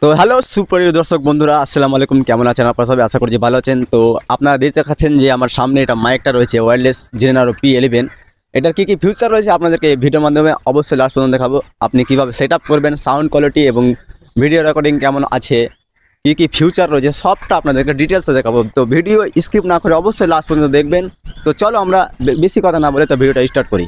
তো হ্যালো সুপ্রিয় দর্শক বন্ধুরা, আসসালামু আলাইকুম। কেমন আছেন আপনারা সবাই? আশা করছি ভালো আছেন। তো আপনারা দেখতে পাচ্ছেন যে আমার সামনে এটা মাইকটা রয়েছে, ওয়্যারলেস জেনারো P11। এটার কী কী ফিউচার রয়েছে আপনাদেরকে এই ভিডিওর মাধ্যমে অবশ্যই লাস্ট পর্যন্ত দেখাবো। আপনি কীভাবে সেট আপ করবেন, সাউন্ড কোয়ালিটি এবং ভিডিও রেকর্ডিং কেমন আছে, কী কী ফিউচার রয়েছে সবটা আপনাদেরকে ডিটেলসে দেখাবো। তো ভিডিও স্কিপ না করে অবশ্যই লাস্ট পর্যন্ত দেখবেন। তো চলো আমরা বেশি কথা না বলে তো ভিডিওটা স্টার্ট করি।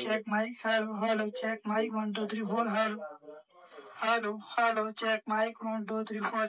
Check mic, hello, check mic, 1, 2, 3, 4, hello, check mic, 1, 2, 3, 4.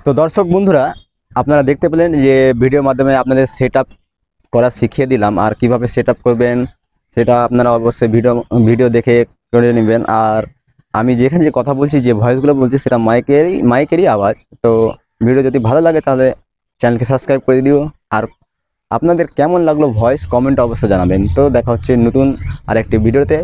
তো দর্শক বন্ধুরা, আপনারা দেখতে পেলেন যে ভিডিওর মাধ্যমে আপনাদের সেট আপ করা শিখিয়ে দিলাম। আর কিভাবে সেট আপ করবেন সেটা আপনারা অবশ্যই ভিডিও দেখে করে নেবেন। আর আমি যেখানে যে কথা বলছি, যে ভয়েসগুলো বলছি, সেটা মাইকেরই আওয়াজ। তো ভিডিও যদি ভালো লাগে তাহলে চ্যানেলকে সাবস্ক্রাইব করে দিও। আর আপনাদের কেমন লাগলো ভয়েস কমেন্ট অবশ্যই জানাবেন। তো দেখা হচ্ছে নতুন আরেকটি ভিডিওতে।